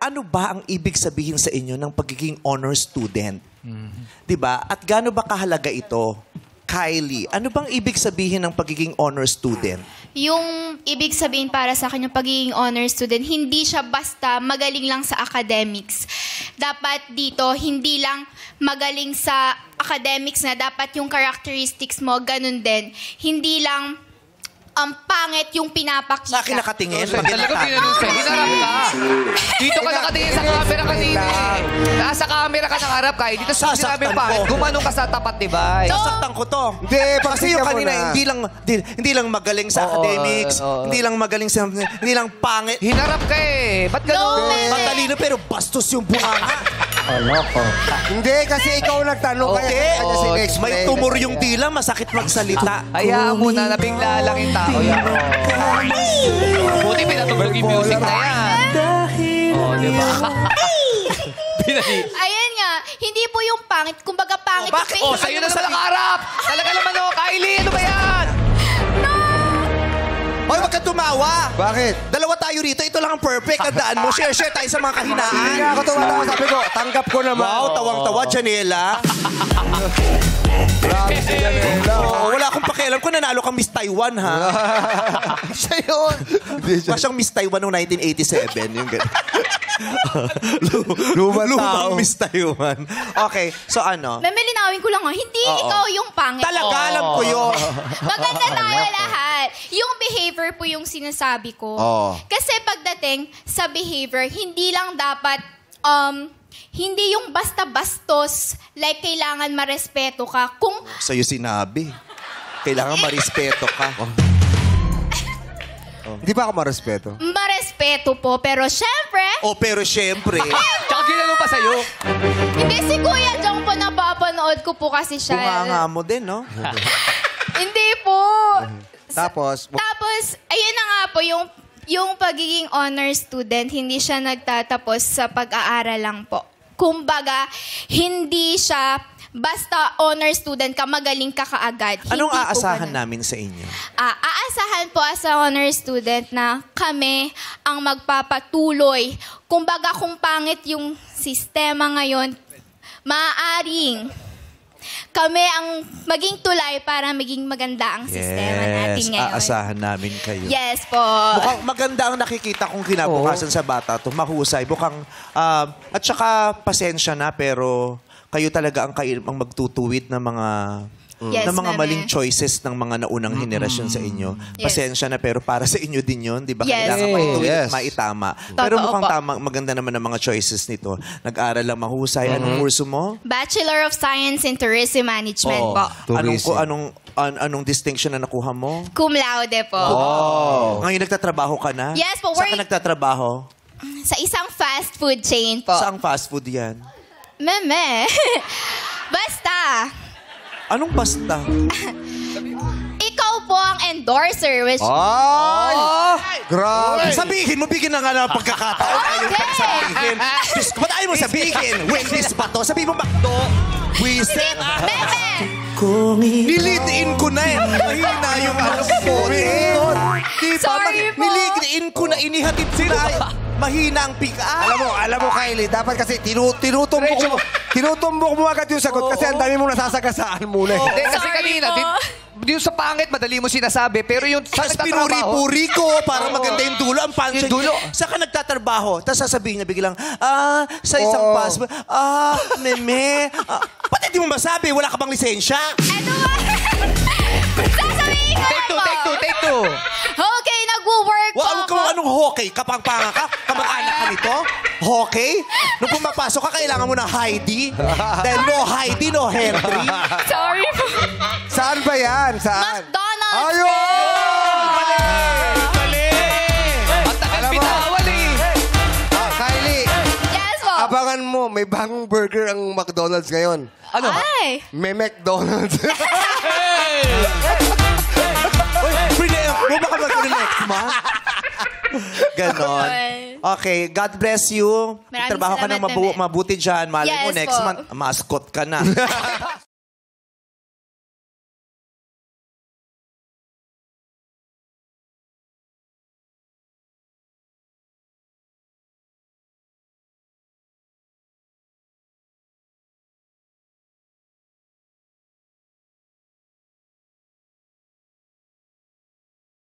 ano ba ang ibig sabihin sa inyo ng pagiging honor student? Diba? At gaano ba kahalaga ito? Kylie, ano bang ibig sabihin ng pagiging honor student? Yung ibig sabihin para sa akin yung pagiging honor student, hindi siya basta magaling lang sa academics. Dapat dito, hindi lang magaling sa academics na dapat yung characteristics mo, ganun din. Hindi lang pangit yung pinapakita. Sa akin nakatingin. Talaga tinanong sa'yo. Hinarap ka. Dito ka nakatingin sa camera kanina eh. Nasa camera ka nakaharap ka. Dito sa sinabi pa, gumanong ka sa tapat, diba? Sasaktan ko to. Hindi, kasi yung kanina, hindi lang magaling sa academics, hindi lang magaling sa, hindi lang pangit. Hinarap ka eh. Ba't gano'n? Matalino pero bastos yung bunganga. Hindi, kasi ikaw nagtanong kaya May tumor yung dila, masakit magsalita. Hayaan mo na, nabigla lang yung tao. Yan. Buti pinatugtog yung music na yan. Diba? Ayan nga, hindi po yung pangit. Kumbaga pangit yung Bakit? Sa'yo na naman nakaharap. Talaga naman Kylie, ano ba yan? Hoy, wag ka tumawa. Bakit? Dalawa tayo rito. Ito lang ang perfect. Tandaan mo. Share tayo sa mga kahinaan. Hindi nga ako tumatawa. Sabi ko, tanggap ko naman. Wow, tawang-tawa, Janela. Grabe si Janela. Wala akong pakialam kung nanalo kang Miss Taiwan, ha? Siya yun. Pa siyang Miss Taiwan noong 1987. Yung ganun. Lumang Miss Taiwan. Okay, so ano? Memilinawin ko lang hindi ikaw yung pangit. Talaga, alam ko yun. Maganda tayo lahat. Yung behavior po yung sinasabi ko. Kasi pagdating sa behavior, hindi lang dapat, hindi yung basta-bastos, like kailangan marespeto ka. Kung sa'yo sinabi. Kailangan marespeto ka. Hindi ba ako marespeto? marespeto po, pero syempre, Pero syempre. Tsaka ginanong pa sa'yo. hindi si Kuya Jong po napapanood ko po kasi siya. Bunganga mo din, no? Hindi po. Tapos, Ayun na nga po, yung pagiging honor student, hindi siya nagtatapos sa pag-aaral lang po. Kumbaga, hindi siya basta honor student ka, magaling ka kaagad. Anong Hindi po aasahan ganun. namin sa inyo? Aasahan po as a honor student na kami ang magpapatuloy. Kumbaga, kung pangit yung sistema ngayon, maaaring kami ang maging tulay para maging maganda ang sistema natin ngayon. Aasahan namin kayo. Yes po. Mukhang maganda ang nakikita kong kinabukasan sa bata to. Mahusay. Mukhang, at saka pasensya na, pero kayo talaga ang magtutuwid ng mga Yes, ng mga meme. maling choices ng mga naunang henerasyon sa inyo. Yes. Pasensya na, pero para sa inyo din yun. Di ba? Yes. Kailangan magtuwid Yes. at maitama. Pero Totoo mukhang po. maganda naman ang mga choices nito. Nag-aral lang mahusay. Anong kurso mo? Bachelor of Science in Tourism Management po. Anong distinction na nakuha mo? Cum laude po. Ngayon nagtatrabaho ka na? Yes po, Saan ka nagtatrabaho? Sa isang fast food chain po. Saang fast food yan? Meme. Basta. Anong basta? Ikaw po ang endorser, which... ay! Grabe. Sabihin mo, bigyan na nga ng pagkakataon. Ayaw ka sabihin. Diyos ko, ba't ayaw mo sabihin? Wendy's ba to? Sabihin mo, McDo? Wiset? Meme! Nilidiin ko na eh. Mahina yung alam ko. Diba? Sorry po. Nilidiin ko na, inihatid ko na. Mahina ang pick-up. Alam mo, Kylie, dapat kasi tinutumbok mo agad yung sagot kasi ang dami mong nasasagasaan muna. Hindi, kasi Sorry kanina, po. yung sa pangit, madali mo sinasabi. Pero yung sa Tapos nagtatrabaho, pinuri-puri ko para maganda yung dulo. Ang punch Yung dulo. Saan ka nagtatrabaho? Tapos sasabihin niya biglang, sa isang fast food. Meme. Ba't hindi mo masabi? Wala ka bang lisensya? Ano ba? Sasabihin ko Take two, po. take two. Okay, nagwo-work po Huwag ako. ka anong hockey? Kapangpanga ka? Kamag-anak ka nito? Hockey? Nung pumapasok ka, kailangan mo ng Heidi? Dahil no Heidi, no Henry. Sorry po. Saan ba yan? Saan? McDonald's. Ayun! Mali! Ang tagal bitawan eh. Kylie, Yes po. abangan mo, may bagong burger ang McDonald's ngayon. Ano? Ay. May McDonald's. Mo baka mag-next month? Ganon. Okay, God bless you. Maraming Trabaho ka ng salamat, Meme. mabuti dyan. Malay mo, Yes next po. month, mascot ka na.